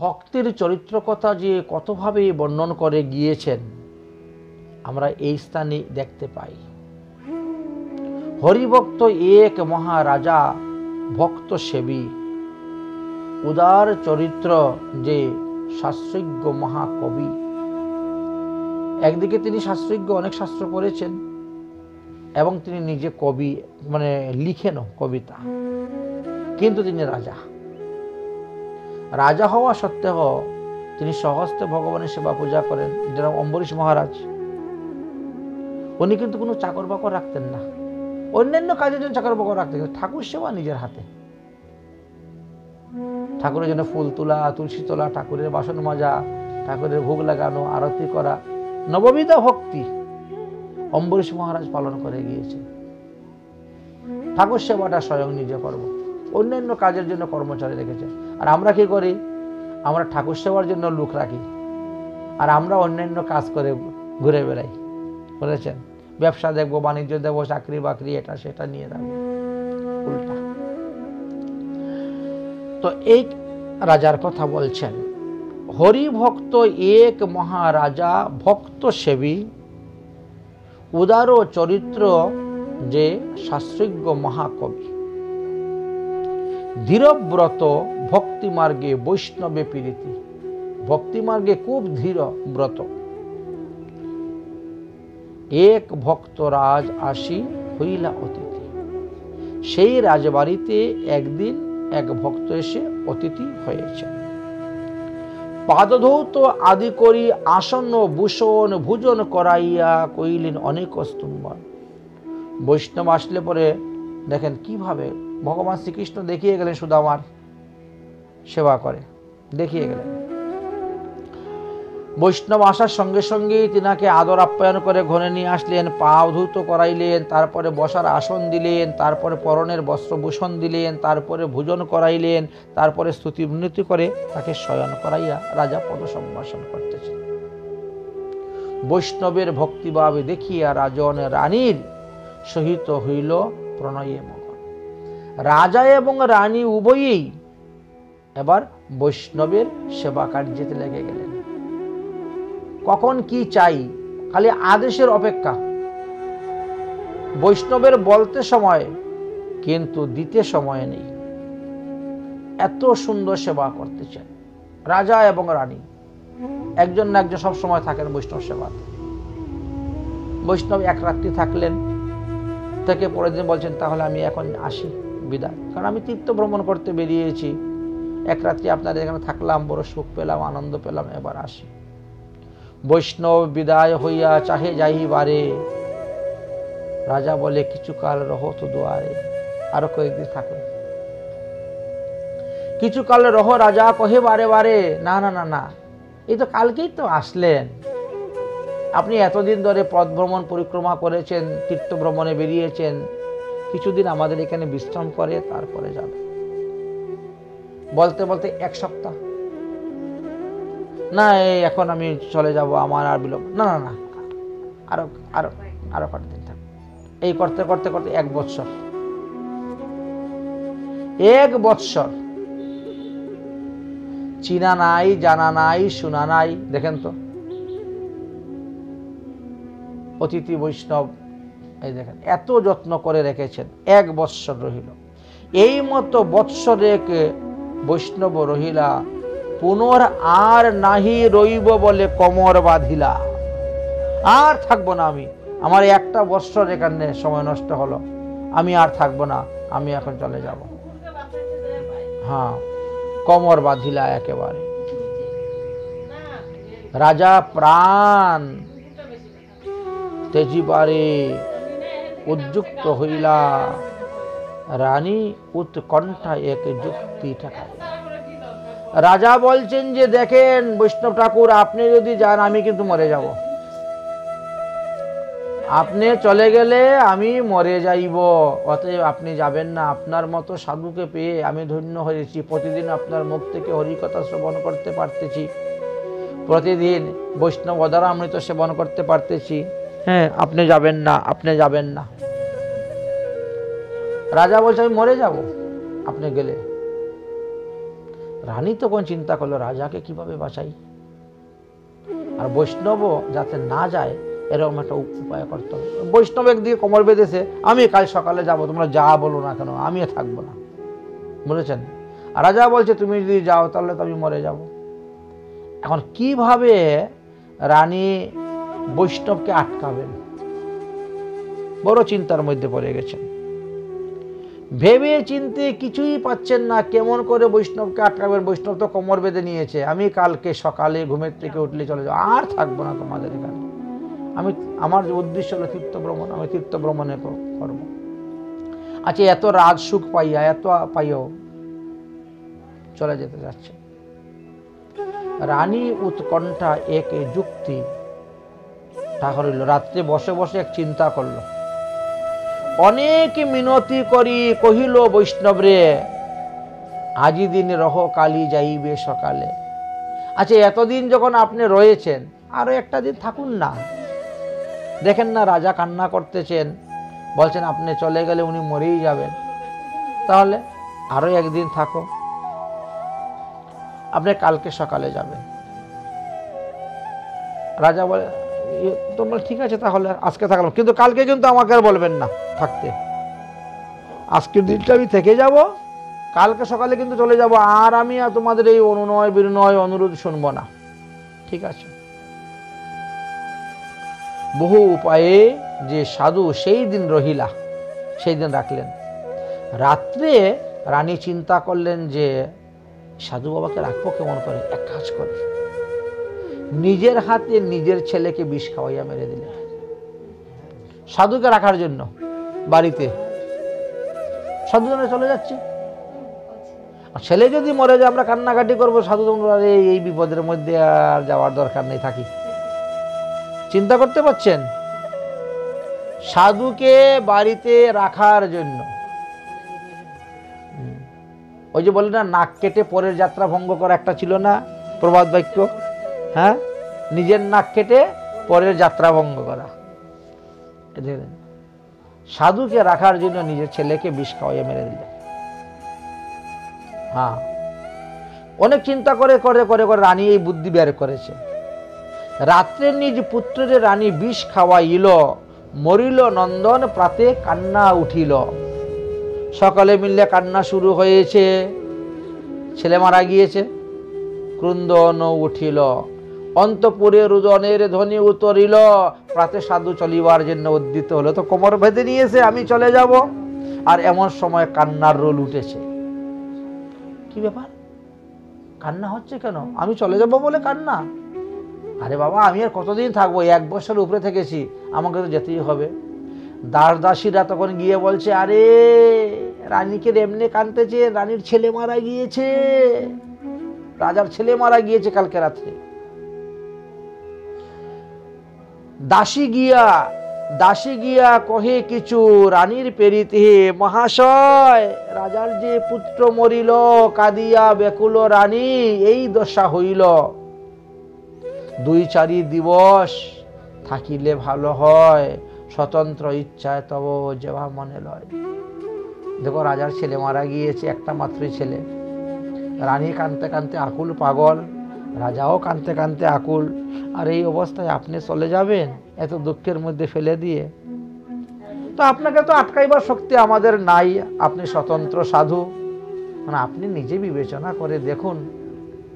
ভক্তের চরিত্র কথা যে কতভাবে বর্ণন করে গিয়েছেন আমরা এই স্থানে দেখতে পাই। হরিভক্ত এক মহারাজা ভক্ত সেবী, উদার চরিত্র যে শাস্ত্রজ্ঞ মহাকবি। একদিকে তিনি শাস্ত্রজ্ঞ, অনেক শাস্ত্র পড়েছেন এবং তিনি নিজে কবি, মানে লিখেন কবিতা, কিন্তু তিনি রাজা। রাজা হওয়া সত্ত্বেও তিনি সহস্তে ভগবানের সেবা পূজা করেন। যেরকম অম্বরীশ মহারাজ, উনি কিন্তু কোনো চাকর বাকর রাখতেন না, অন্যান্য কাজের জন্য চাকর বাকর রাখতেন, ঠাকুর সেবা নিজের হাতে। ঠাকুরের জন্য ফুল তোলা, তুলসী তোলা, ঠাকুরের বাসন মাজা, ঠাকুরের ভোগ লাগানো, আরতি করা, নববিধা ভক্তি অম্বরীশ মহারাজ পালন করে গিয়েছেন। ঠাকুর সেবাটা স্বয়ং নিজে করব, অন্যান্য কাজের জন্য কর্মচারী রেখেছেন। আর আমরা কি করি? আমরা ঠাকুর সেবার জন্য লোক রাখি, আর আমরা অন্যান্য কাজ করে ঘুরে বেড়াই। বুঝেছেন? ব্যবসা দেখবো, বাণিজ্য দেখবো, চাকরি বাকরি এটা সেটা নিয়ে রাখবো, উল্টা। তো এই রাজার কথা বলছেন, হরিভক্ত এক মহারাজা ভক্ত সেবী, উদার চরিত্র যে শাস্ত্রজ্ঞ মহাকবি, ধীরব্রত ভক্তি মার্গে বৈষ্ণবে পীড়িতি। ভক্তি মার্গে খুব ধীর ব্রত। এক ভক্ত রাজ আসি হইলা অতিথি। সেই রাজবাড়িতে একদিন এক ভক্ত এসে অতিথি হয়েছে। পাদধৌত আদি করি আসন্ন ভূষণ ভোজন করাইয়া কইলেন অনেক স্তম্ভন। বৈষ্ণব আসলে পরে দেখেন কিভাবে ভগবান শ্রীকৃষ্ণ দেখিয়ে গেলেন, সুদামার সেবা করে দেখিয়ে গেলেন। বৈষ্ণব আসার সঙ্গে সঙ্গে তিনাকে আদর আপ্যায়ন করে ঘরে নিয়ে আসলেন, পা ধৌত করাইলেন, তারপরে বসার আসন দিলেন, তারপরে পরনের বস্ত্রভূষণ দিলেন, তারপরে ভোজন করাইলেন, তারপরে স্তুতি উন্নতি করে তাকে শয়ন করাইয়া রাজা পদ সম্ভাষণ করতেছেন। বৈষ্ণবের ভক্তিভাব দেখিয়া রাজন রানীর সহিত হইল প্রণয়ে মগন। রাজা এবং রানী উভয়েই এবার বৈষ্ণবের সেবা কার্যেতে লেগে গেলেন। কখন কি চাই, খালি আদেশের অপেক্ষা। বৈষ্ণবের বলতে সময়, কিন্তু দিতে সময় নেই। এত সুন্দর সেবা করতেছেন রাজা এবং রানী, একজন না একজন সব সময় থাকেন বৈষ্ণব সেবাতে। বৈষ্ণব এক রাত্রি থাকলেন, থেকে পরের দিন বলছেন তাহলে আমি এখন আসি, বিদায়, কারণ আমি তীর্থ ভ্রমণ করতে বেরিয়েছি, এক রাত্রি আপনাদের এখানে থাকলাম, বড় সুখ পেলাম, আনন্দ পেলাম, এবার আসি। বৈষ্ণব বিদায় হইয়া চাহে যাইবারে, রাজা বলে কিছুকাল রহ তো দুয়ারে, আরো কয়েকদিন থাকো। কিছুকাল রহ, রাজা কহে বারে বারে, না না না না, এই তো কালকেই তো আসলেন, আপনি এতদিন ধরে পথ ভ্রমণ পরিক্রমা করেছেন, তীর্থ ভ্রমণে বেরিয়েছেন, কিছুদিন আমাদের এখানে বিশ্রাম করে তারপরে যাবে। বলতে বলতে এক সপ্তাহ, না এখন আমি চলে যাব, আমার আর বিলম্ব, না না না, আরো আরো আরো কয়েকদিন থাক। এই করতে করতে করতে 1 বৎসর, 1 বৎসর, চিনা নাই, জানা নাই, শোনা নাই। দেখেন তো অতিথি বৈষ্ণব, এই দেখেন এত যত্ন করে রেখেছেন, 1 বৎসর রহিল। এই মতো বৎসরে বৈষ্ণব রহিলা, পুনর আর নাহি রইব বলে কমর বাঁধিলা। আর থাকবো না আমি, আমার 1টা বৎসর এখানে সময় নষ্ট হলো, আমি আর থাকবো না, আমি এখন চলে যাব। হ্যাঁ, কমর বাঁধিলা একেবারে। রাজা প্রাণ তেজিবারে উদ্যুক্ত হইলা, রানী উৎকণ্ঠা এক যুক্তি ঠেকাইলা। রাজা বলছেন যে দেখেন বৈষ্ণব ঠাকুর, আপনি যদি যান আমি কিন্তু মরে যাব, আপনি চলে গেলে আমি মরে যাইব, অতএব আপনি যাবেন না। আপনার মতো সাধুকে পেয়ে আমি ধন্য হয়েছি, প্রতিদিন আপনার মুখ থেকে হরিকথা শ্রবণ করতে পারতেছি, প্রতিদিন বৈষ্ণব অধরামৃত সেবন করতে পারতেছি। হ্যাঁ, আপনি যাবেন না, আপনি যাবেন না। রাজা বলছে আমি মরে যাব আপনি গেলে। রানী তখন চিন্তা করলো রাজাকে কিভাবে বাঁচাই, আর বৈষ্ণব যাতে না যায় এরকম একটা উপায় করতে হবে। বৈষ্ণব একদিকে কোমর বেঁধেছে, আমি কাল সকালে যাব, তোমরা যা বলো না কেন আমিও থাকবো না, বুঝেছেন। আর রাজা বলছে তুমি যদি যাও তাহলে তো আমি মরে যাব। এখন কিভাবে রানী বৈষ্ণবকে আটকাবেন, বড় চিন্তার মধ্যে পড়ে গেছেন। ভেবে চিনতে কিছুই পাচ্ছেন না, কেমন করে বৈষ্ণবকে আটকাবেন। বৈষ্ণব তো কোমর বেঁধে নিয়েছে, আমি কালকে সকালে ঘুমের থেকে উঠলে চলে যাবো, আর থাকবো না তোমাদের এখানে। আমার উদ্দেশ্য হলো তীর্থ ভ্রমণ, আমি তীর্থ ভ্রমণে করবো। আচ্ছা, এত রাজ সুখ পাইয়া, এত পাইও চলে যেতে যাচ্ছে। রানী উৎকণ্ঠা এক যুক্তি ঠাকুর হইল, রাত্রে বসে বসে এক চিন্তা করলো। অনেক মিনতি করি কহিল বৈষ্ণব রে, আজি দিন রহ কালী যাইবে সকালে। আচ্ছা, এতদিন যখন আপনি রয়েছেন আরো একটা দিন থাকুন না। দেখেন না রাজা কান্না করতেছেন, বলছেন আপনি চলে গেলে উনি মরেই যাবেন, তাহলে আরো একদিন থাকো, আপনি কালকে সকালে যাবেন। রাজা বলে তোমরা ঠিক আছে তাহলে আজকে থাকলাম, কিন্তু কালকে কিন্তু আমাকে আর বলবেন না থাকতে, আজকের দিনটা আমি থেকে যাব, কালকে সকালে কিন্তু চলে যাব, আর আমি তোমাদের এই অনুনয় বিনয় অনুরোধ শুনবো না। ঠিক আছে। বহু উপায়ে যে সাধু সেই দিন রহিলা, সেই দিন রাখলেন। রাত্রে রানী চিন্তা করলেন যে সাধু বাবাকে রাখবো কেমন করে। এক কাজ করে নিজের হাতে নিজের ছেলেকে বিষ খাওয়াইয়া মেরে দিলেন সাধুকে রাখার জন্য। বাড়িতে সাধুজনে চলে যাচ্ছে, ছেলে যদি মরে যায় আমরা কান্নাকাটি করবো, সাধু তোমরা এই বিপদের মধ্যে আর যাওয়ার দরকার নেই, থাকি। চিন্তা করতে পারছেন, সাধুকে বাড়িতে রাখার জন্য। ওই যে বলে না, নাক কেটে পরের যাত্রা ভঙ্গ করা একটা ছিল না প্রবাদ বাক্য, হ্যাঁ, নিজের নাক কেটে পরের যাত্রা ভঙ্গ করা। সাধুকে রাখার জন্য নিজের ছেলেকে বিষ খাওয়াইয়া মেরে দিলেন। হ্যাঁ, অনেক চিন্তা করে করে করে করে রানী এই বুদ্ধি বের করেছে। রাত্রে নিজ পুত্রের রানী বিষ খাওয়াইল, মরিল নন্দন প্রাতে কান্না উঠিল। সকালে মিললে কান্না শুরু হয়েছে, ছেলে মারা গিয়েছে, ক্রন্দন উঠিল। অন্তপুরে রুদনের ধ্বনি উতরিল, প্রাতে সাধু চলিবার জন্য উদ্যত হলো। তো কোমর বেঁধে নিয়েছে, আমি চলে যাব, আর এমন সময় কান্নার রোল উঠেছে। কি ব্যাপার, কান্না হচ্ছে কেন? আমি চলে যাব বলে কান্না? আরে বাবা, আমি আর কতদিন থাকবো, 1 বছর উপরে থেকেছি, আমাকে তো যেতেই হবে। দাস দাসীরা তখন গিয়ে বলছে, আরে রানীকে এমনি কাঁদতেছে, রানীর ছেলে মারা গিয়েছে, রাজার ছেলে মারা গিয়েছে কালকে রাত্রে। দাসী গিয়া কহে কিছু রানীর পেরিতে, মহাশয় রাজার যে পুত্র মরিল, কাঁদিয়া বেকুল রানী এই দশা হইল। 2-4 দিবস থাকিলে ভালো হয়, স্বতন্ত্র ইচ্ছায় তব যেবা মনে লয়। দেখো, রাজার ছেলে মারা গিয়েছে, একটা মাত্রই ছেলে। রানী কাঁদতে কাঁদতে আকুল পাগল, রাজাও কাঁদতে কাঁদতে আকুল। আর এই অবস্থায় আপনি চলে যাবেন এত দুঃখের মধ্যে ফেলে দিয়ে? তো আপনাকে তো আটকাইবার শক্তি আমাদের নাই, আপনি স্বতন্ত্র সাধু, মানে আপনি নিজে বিবেচনা করে দেখুন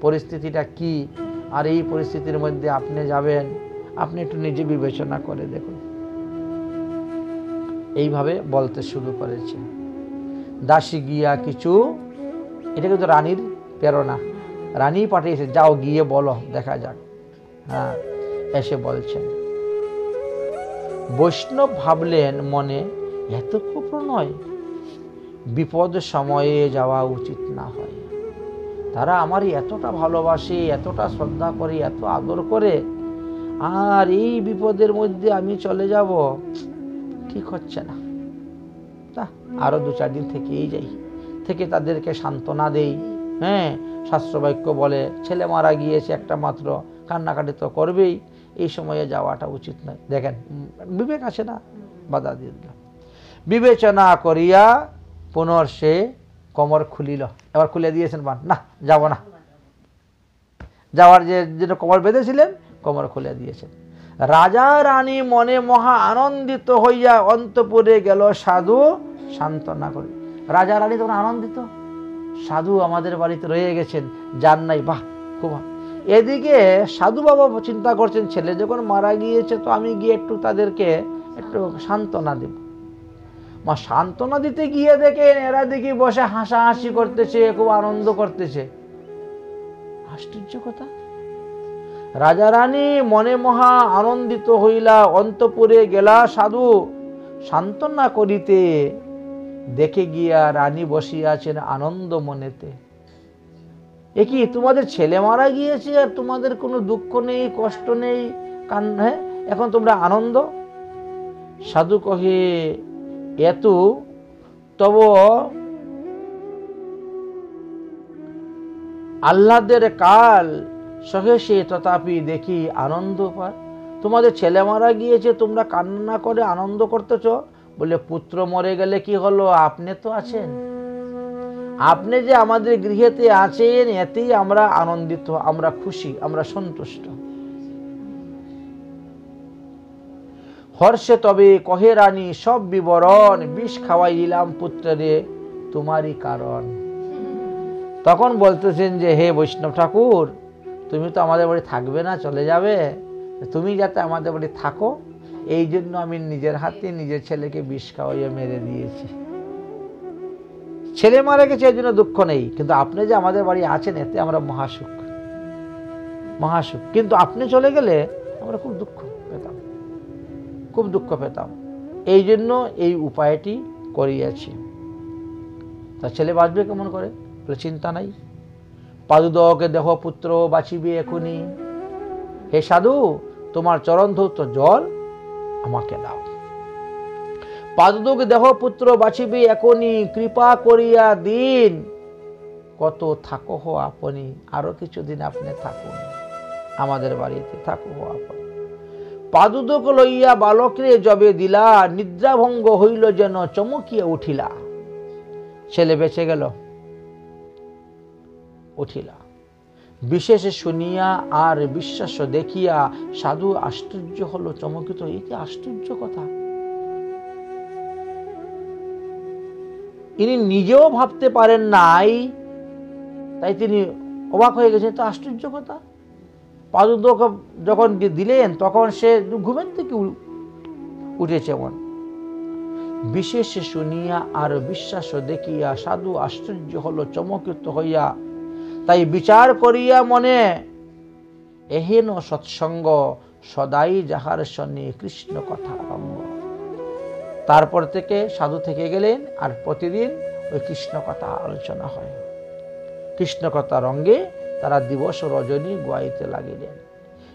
পরিস্থিতিটা কি, আর এই পরিস্থিতির মধ্যে আপনি যাবেন, আপনি একটু নিজে বিবেচনা করে দেখুন। এইভাবে বলতে শুরু করেছে। দাসী গিয়া কিছু, এটা কিন্তু রানীর প্রেরণা, রানী পাঠিয়েছে, যাও গিয়ে বলো, দেখা যাক। হ্যাঁ, এসে বলছেন। বৈষ্ণব ভাবলেন মনে, এত কুপ্রণয়, বিপদ সময়ে যাওয়া উচিত না হয়। তারা আমারই এতটা ভালোবাসে, এতটা শ্রদ্ধা করে, এত আদর করে, আর এই বিপদের মধ্যে আমি চলে যাব, ঠিক হচ্ছে না। তা আরো 2-4 দিন থেকেই যাই, থেকে তাদেরকে সান্ত্বনা দেই। হ্যাঁ, শাস্ত্রবাক্য বলে ছেলে মারা গিয়েছে একটা মাত্র, কান্নাকাটি তো করবেই, এই সময়ে যাওয়াটা উচিত নয়। দেখেন বিবেক আছে না, বাধা দিয়ে দিলাম। বিবেচনা করিয়া পুনর্সে কোমর খুলিল, এবার খুলে দিয়েছেন বান, না যাব না, যাওয়ার যে কোমর বেঁধেছিলেন কোমর খুলে দিয়েছেন। রাজা রানী মনে মহা আনন্দিত হইয়া অন্তপুরে গেল সাধু সান্ত্বনা করে। রাজা রানী তখন আনন্দিত, সাধু আমাদের বাড়িতে রয়ে গেছেন, যান নাই, বাহ খুব। এদিকে সাধু বাবা চিন্তা করছেন ছেলে যখন মারা গিয়েছে তো আমি গিয়ে একটু তাদেরকে একটু সান্ত্বনা দেব। মা সান্ত্বনা দিতে গিয়ে দেখেন এরা দেখি বসে হাসাহাসি করতেছে, খুব আনন্দ করতেছে। আশ্চর্য কথা। রাজা রানী মনে মহা আনন্দিত হইলা অন্তপুরে গেলা সাধু সান্ত্বনা করিতে, দেখে গিয়া রানী বসিয়াছেন আনন্দ মনেতে। এ কি তোমাদের ছেলে মারা গিয়েছে আর তোমাদের কোনো দুঃখ নেই, কষ্ট নেই, কান্না, এখন তোমরা আনন্দ? সাধু কহে এত তব আহ্লাদের কাল সহেসে তথাপি দেখি আনন্দ পায়। তোমাদের ছেলে মারা গিয়েছে, তোমরা কান্না করে আনন্দ করতেছ? বলে পুত্র মরে গেলে কি হলো, আপনি তো আছেন, আপনি যে আমাদের গৃহেতে আছেন এতেই আমরা আনন্দিত, আমরা খুশি, আমরা সন্তুষ্ট। হর্ষে তবে কহে রানী সব বিবরণ, বিষ খাওয়াইলাম পুত্রে তোমারই কারণ। তখন বলতেছেন যে হে বৈষ্ণব ঠাকুর, তুমি তো আমাদের বাড়ি থাকবে না, চলে যাবে, তুমি যাতে আমাদের বাড়ি থাকো এই জন্য আমি নিজের হাতে নিজের ছেলেকে বিষ খাওয়াইয়া মেরে দিয়েছি। ছেলে মারা গেছে এই জন্য দুঃখ নেই, কিন্তু আপনি যে আমাদের বাড়ি আছেন এতে আমরা মহাসুখ, মহাসুখ। কিন্তু আপনি চলে গেলে আমরা খুব দুঃখ পেতাম, খুব দুঃখ পেতাম, এই জন্য এই উপায়টি করিয়াছি। তা ছেলে বাঁচবে কেমন করে? বলে চিন্তা নাই, পাদুদকে দেহ পুত্র বাঁচিবে এখনই। হে সাধু, তোমার চরণ ধৌত জল আমাকে দাও। পাদুদক দেহ পুত্র বাঁচিবে এখনই, কৃপা করিয়া দিন কত থাকো হো আপনি। আরো কিছুদিন আপনি থাকুন, আমাদের বাড়িতে থাকো হো আপনি। পাদুদক লইয়া বালকরে জবে দিলা, নিদ্রাভঙ্গ হইল যেন চমকিয়া উঠিলা। ছেলে বেঁচে গেল, উঠিলা। বিশেষে শুনিয়া আর বিশ্বাস দেখিয়া সাধু আশ্চর্য হলো, চমকিত। এই কি আশ্চর্য কথা! ইনি নিজেও ভাবতে পারেন নাই, তাই তিনি অবাক হয়ে গেছেন। তো আশ্চর্য কথা। পাদুদক যখন দিলেন তখন সে ঘুমের থেকে উঠেছে। এমন বিশেষে শুনিয়া আর বিশ্বাস দেখিয়া সাধু আশ্চর্য হলো, চমকিত হইয়া তাই বিচার করিয়া মনে, এহেন সৎসঙ্গ সদাই যাহার সনে কৃষ্ণ কথা রঙ্গ। তারপর থেকে সাধু থেকে গেলেন, আর প্রতিদিন ওই কৃষ্ণ কথা আলোচনা হয়। কৃষ্ণ কথা রঙ্গে তারা দিবস রজনী গাইতে লাগিলেন।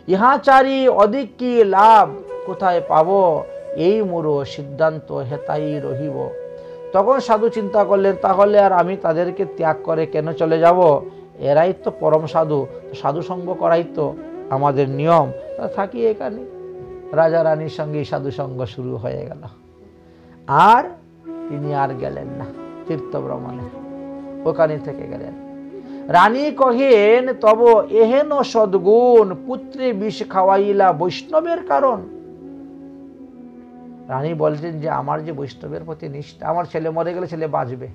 ইহা চারি অধিক কি লাভ কোথায় পাব, এই মোর সিদ্ধান্ত হেতাই রহিব। তখন সাধু চিন্তা করলেন, তাহলে আর আমি তাদেরকে ত্যাগ করে কেন চলে যাব? এরাই তো পরম সাধু, সাধু সঙ্গ করাই তো আমাদের নিয়ম, থাকি এখানে। রাজা রানীর সঙ্গে সাধু সঙ্গ শুরু হয়ে গেল। আর তিনি আর গেলেন না তীর্থ ভ্রমণে, ওখানে থেকে গেলেন। রানী কহেন তব এহেন সদ্গুণ, পুত্রে বিষ খাওয়াইলা বৈষ্ণবের কারণ। রানী বলছেন যে আমার যে বৈষ্ণবের প্রতি নিষ্ঠা, আমার ছেলে মরে গেলে ছেলে বাঁচবে,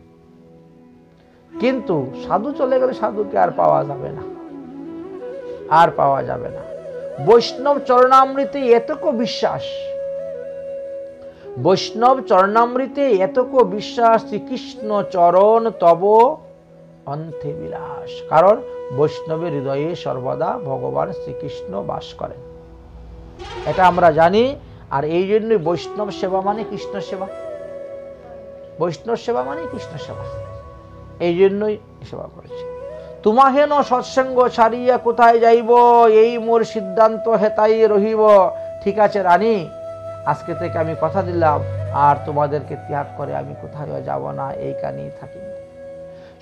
কিন্তু সাধু চলে গেলে সাধুকে আর পাওয়া যাবে না, আর পাওয়া যাবে না। বৈষ্ণব চরণামৃতে এতকো বিশ্বাস, বৈষ্ণব চরণামৃতে এতকো বিশ্বাস, শ্রীকৃষ্ণ চরণ তব অন্তে বিলাস। কারণ বৈষ্ণবের হৃদয়ে সর্বদা ভগবান শ্রীকৃষ্ণ বাস করেন, এটা আমরা জানি। আর এই জন্যই বৈষ্ণব সেবা মানে কৃষ্ণ সেবা, বৈষ্ণব সেবা মানে কৃষ্ণ সেবা, এই জন্যই সেবা করেছে। তোমা হেন সৎসঙ্গ ছাড়িয়া কোথায় যাইব, এই মোর সিদ্ধান্ত হেতাই রহিব। ঠিক আছে রানী, আজকে থেকে আমি কথা দিলাম, আর তোমাদেরকে ত্যাগ করে আমি কোথায় যাব না, এইখানেই থাকি।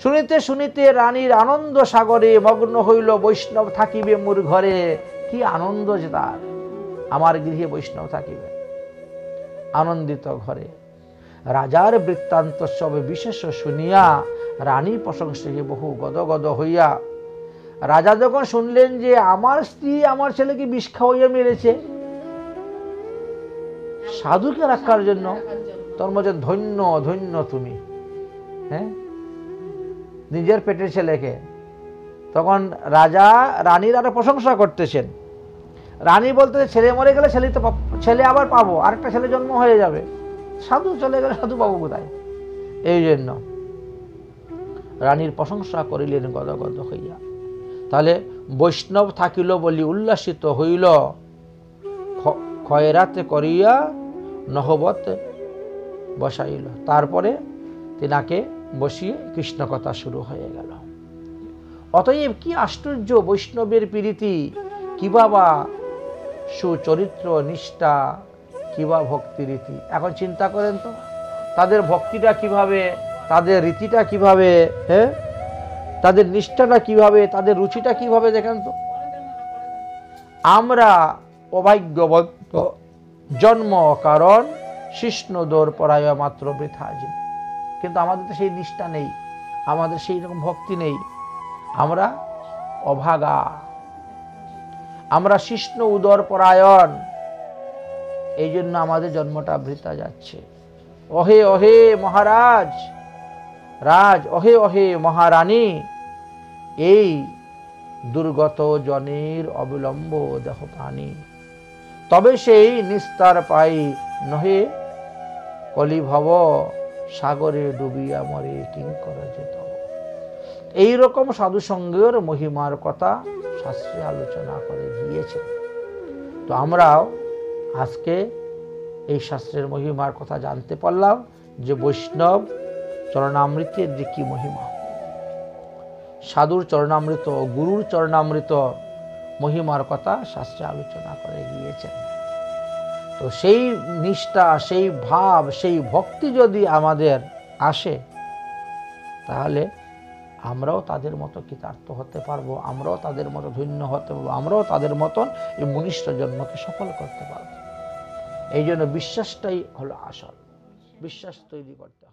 শুনিতে শুনিতে রানীর আনন্দ সাগরে মগ্ন হইল, বৈষ্ণব থাকিবে মোর ঘরে। কি আনন্দ যে তার, আমার গৃহে বৈষ্ণব থাকিবে, আনন্দিত ঘরে। রাজার বৃত্তান্ত সব বিশেষ শুনিয়া রানী প্রশংসায় বহু গদগদ হইয়া, রাজা যখন শুনলেন যে আমার স্ত্রী আমার ছেলেকে বিষ খাওয়াইয়া মেরেছে, সাধুকে রাখার জন্য তোর মধ্যে ধন্য ধন্য তুমি, হ্যাঁ, নিজের পেটের ছেলেকে। তখন রাজা রানীর আরো প্রশংসা করতেছেন। রানী বলতে ছেলে মরে গেলে ছেলে আবার পাবো, আরেকটা ছেলে জন্ম হয়ে যাবে, সাধু চলে গেলে সাধু পাবো কোথায়? এই জন্য রানীর প্রশংসা করিলেন গদগদ হইয়া। তাহলে বৈষ্ণব থাকিল বলি উল্লাসিত হইল, খয়রাতে করিয়া নহবত বসাইল। তারপরে তিনাকে বসিয়ে কৃষ্ণ কথা শুরু হয়ে গেল। অতএব কি আশ্চর্য বৈষ্ণবের প্রীতি, কিবা বা সুচরিত্র নিষ্ঠা, কিবা ভক্তি রীতি। এখন চিন্তা করেন তো, তাদের ভক্তিটা কিভাবে, তাদের রীতিটা কিভাবে, হ্যাঁ, তাদের নিষ্ঠাটা কিভাবে, তাদের রুচিটা কিভাবে, দেখেন তো। আমরা অভাগ্যবন্ত জন্ম কারণ শিষ্ণুদোর পরায় মাত্র বৃথা জীব। কিন্তু আমাদের তো সেই নিষ্ঠা নেই, আমাদের সেই রকম ভক্তি নেই, আমরা অভাগা, আমরা শিষ্ণ উদর পরায়ণ, এই জন্য আমাদের জন্মটা বৃথা যাচ্ছে। অহে অহে মহারাজ রাজ, অহে অহে মহারানী, এই দুর্গত জনের অবিলম্ব দেহ প্রাণী, তবে সেই নিস্তার পাই নহে কলিভব, সাগরে ডুবিয়া মরে কিঙ্কর যেত। এইরকম সাধুসঙ্গের মহিমার কথা শাস্ত্রে আলোচনা করে গিয়েছে। তো আমরাও আজকে এই শাস্ত্রের মহিমার কথা জানতে পারলাম, যে বৈষ্ণব চরণামৃতের যে কি মহিমা, সাধুর চরণামৃত, গুরুর চরণামৃত মহিমার কথা শাস্ত্রে আলোচনা করে গিয়েছেন। তো সেই নিষ্ঠা, সেই ভাব, সেই ভক্তি যদি আমাদের আসে, তাহলে আমরাও তাদের মতো কৃতার্থ হতে পারবো, আমরাও তাদের মতো ধন্য হতে পারবো, আমরাও তাদের মতন এই মনুষ্য জন্মকে সফল করতে পারবো। এই জন্য বিশ্বাসটাই হলো আসল, বিশ্বাস তৈরি করতে